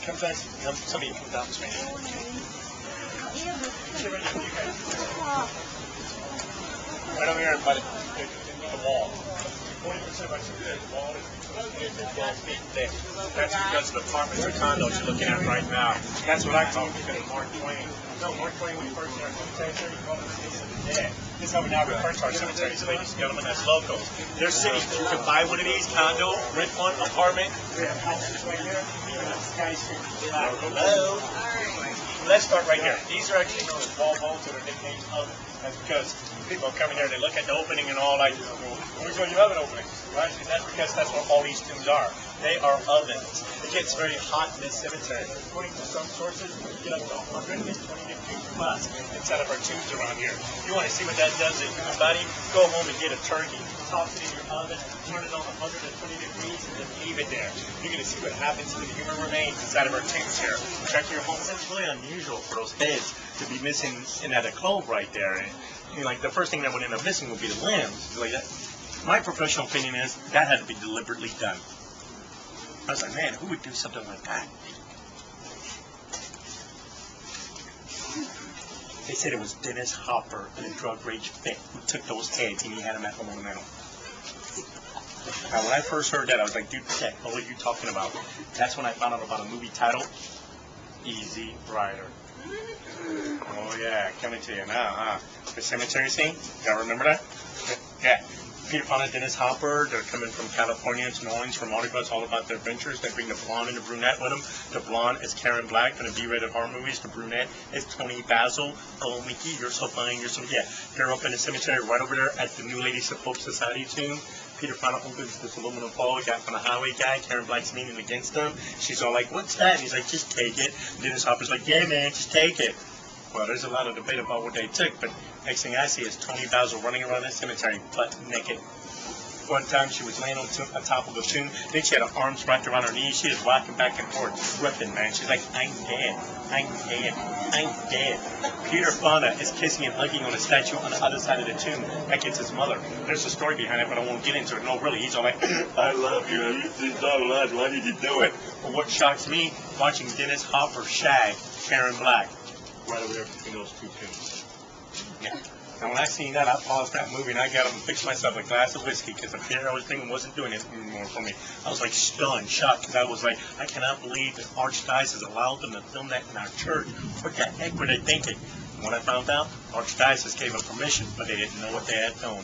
Come fast. Somebody come down this way. Right over here by the wall. 40% of our wall is 12 feet thick. That's because of the apartments or condos you're looking at right now. That's what I call it because of Mark Twain. No, Mark Twain, when he first started our cemetery, he called it the city of the dead. This is how we now refer to our cemeteries, ladies and gentlemen, as locals. There's cities you can buy one of these, condo, rent one, apartment. We have houses right here. Hello. Let's start right here. These are actually known as wall bones that are nicknamed ovens. That's because people come in here, they look at the opening and all like, where's your oven opening? Right? That's because that's what all these tombs are. They are ovens. It gets very hot in this cemetery. According to some sources, we get up to 120 degrees plus inside of our tombs around here. If you want to see what that does to the human body, go home and get a turkey. Toss it in your oven, turn it on 120 degrees, and then leave it there. You're going to see what happens to the human remains inside of our tombs here. Check your homes. It's really unusual for those heads to be missing in that clove right there. And, you know, like the first thing that would end up missing would be the limbs. Like that. My professional opinion is that had to be deliberately done. I was like, man, who would do something like that? They said it was Dennis Hopper, the drug rage fit, who took those heads and he had them at home ornamental. Now, when I first heard that, I was like, dude, what are you talking about? That's when I found out about a movie titled Easy Rider. Oh, yeah, coming to you now, huh? The cemetery scene? Y'all remember that? Yeah. Peter Fonda and Dennis Hopper, they're coming from California to New Orleans for Mardi Gras, all about their adventures. They bring the blonde and the brunette with them. The blonde is Karen Black from the B-rated horror movies. The brunette is Toni Basil. Oh, Mickey, you're so fine. You're so, yeah. They're up in the cemetery right over there at the New Ladies of Hope Society tomb. Peter Fonda opens this aluminum foil, got from the highway guy. Karen Black's leaning against him. She's all like, what's that? And he's like, just take it. And Dennis Hopper's like, yeah, man, just take it. Well, there's a lot of debate about what they took, but next thing I see is Toni Basil running around that cemetery butt naked. One time she was laying on top of a tomb, then she had her arms wrapped around her knees. She was rocking back and forth, ripping, man. She's like, I'm dead, I'm dead, I'm dead. Peter Fonda is kissing and hugging on a statue on the other side of the tomb. That gets his mother. There's a story behind it, but I won't get into it. No, really, he's all like, I love you. It's not allowed. Why did you do it? But what shocks me, watching Dennis Hopper shag Karen Black right over there between those two tombs. Yeah. And when I seen that, I paused that movie and I got up and fixed myself a glass of whiskey because the theater I was thinking wasn't doing it anymore for me. I was like stunned, shocked, because I was like, I cannot believe that Archdiocese allowed them to film that in our church. What the heck were they thinking? And when I found out, Archdiocese gave them permission, but they didn't know what they had filmed.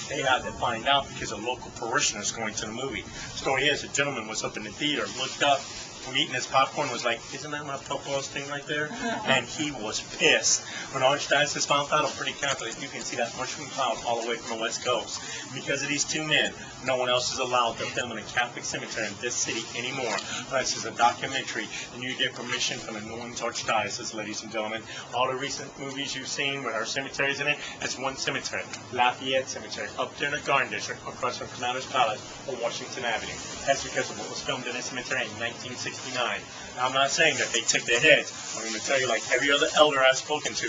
They had to find out because a local parishioners going to the movie. Story is, a gentleman was up in the theater, looked up, from eating his popcorn, was like, isn't that my Papa's thing right there? And he was pissed. When Archdiocese found out, I'm pretty Catholic, you can see that mushroom cloud all the way from the West Coast. Because of these two men, no one else is allowed to film in a Catholic cemetery in this city anymore. This is a documentary, and you get permission from the New Orleans Archdiocese, ladies and gentlemen. All the recent movies you've seen with our cemeteries in it, it's one cemetery, Lafayette Cemetery, up there in the Garden District, across from Commander's Palace on Washington Avenue. That's because of what was filmed in this cemetery in 1960. 1969. Now, I'm not saying that they took their heads. I'm going to tell you like every other elder I've spoken to.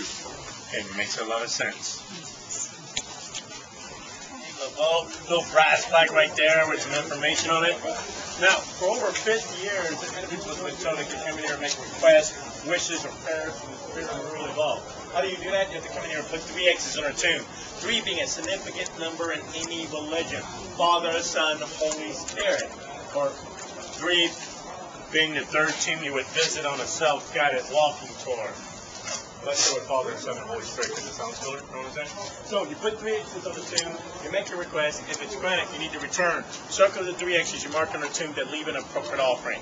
And it makes a lot of sense. Little brass plaque right there with some information on it. Now, for over 50 years, individuals have been told they can come in here and make requests, wishes, or prayers from the spirit of the world involved. How do you do that? You have to come in here and put 3 X's on our tomb. 3 being a significant number in any religion. Father, Son, Holy Spirit. Or 3 being the 3rd tomb you would visit on a self-guided walking tour. Let's go with Father, Son, and Holy Spirit because it sounds cooler. You know what I'm saying? So you put 3 X's on the tomb, you make your request. If it's granted, you need to return. Circle the 3 X's you mark on the tomb that leave an appropriate offering.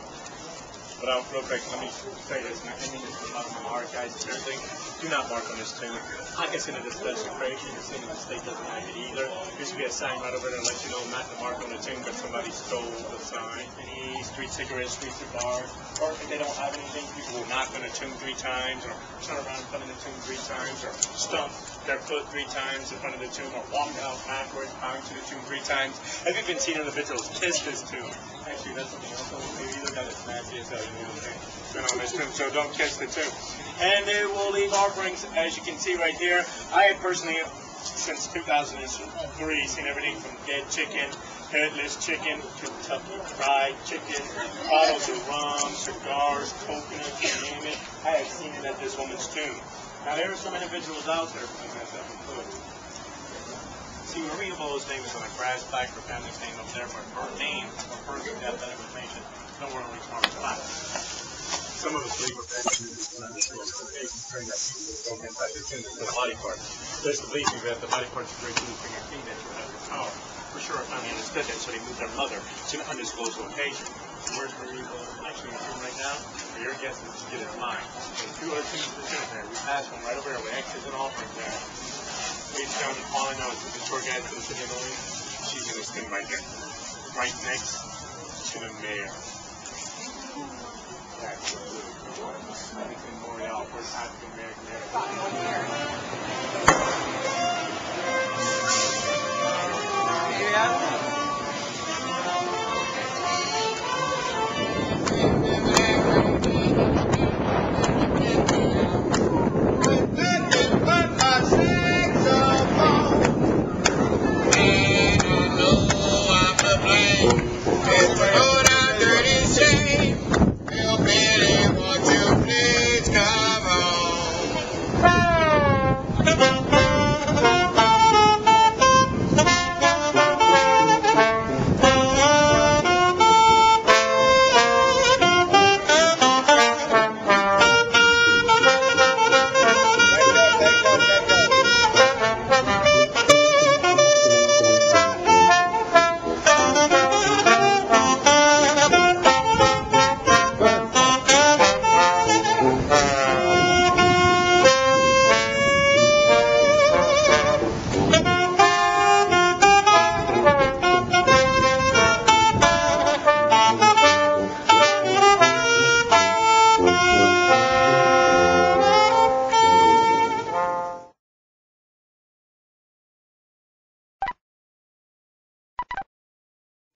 But real quick, let me say this, and I mean this from the bottom of my heart, guys. Seriously, do not mark on this tomb. I consider this desecration. The sin of the state doesn't like it either. There should be a sign right over there to let you know not to mark on the tomb, but somebody stole the sign. Any street cigarettes, street cigars, or if they don't have anything, people will knock on the tomb 3 times, or turn around in front of the tomb 3 times, or stomp their foot 3 times in front of the tomb, or walk out backwards, bound to the tomb 3 times. Have you been seen individuals kiss this tomb? Actually, that's something else I want to do. You look at it, it's nasty as hell. On this tomb, so don't kiss the tomb. And they will leave offerings, as you can see right here. I have personally, since 2003, seen everything from dead chicken, headless chicken, Kentucky fried chicken, bottles of rum, cigars, coconuts, you name it. I have seen it at this woman's tomb. Now, there are some individuals out there, myself included. See, Maria Bowles' name is on a brass plaque, her family's name up there, but her name, her birth and death information, nowhere on each marked plaque. Some of us believe we're back to the body part. There's the belief that the body parts are very cool for your feet that you have the power. For sure, our family understood that, so they moved their mother to an undisclosed location. Where's Maria Bowles actually in the room right now? For your guess is to get in line. There's 2 other tombs in the cemetery. We passed one right over there with X's and offerings there. Reach down, all I know is the tour guide for the city of Louis. She's in this thing right here. Right next to the mayor. That's Memorial for African American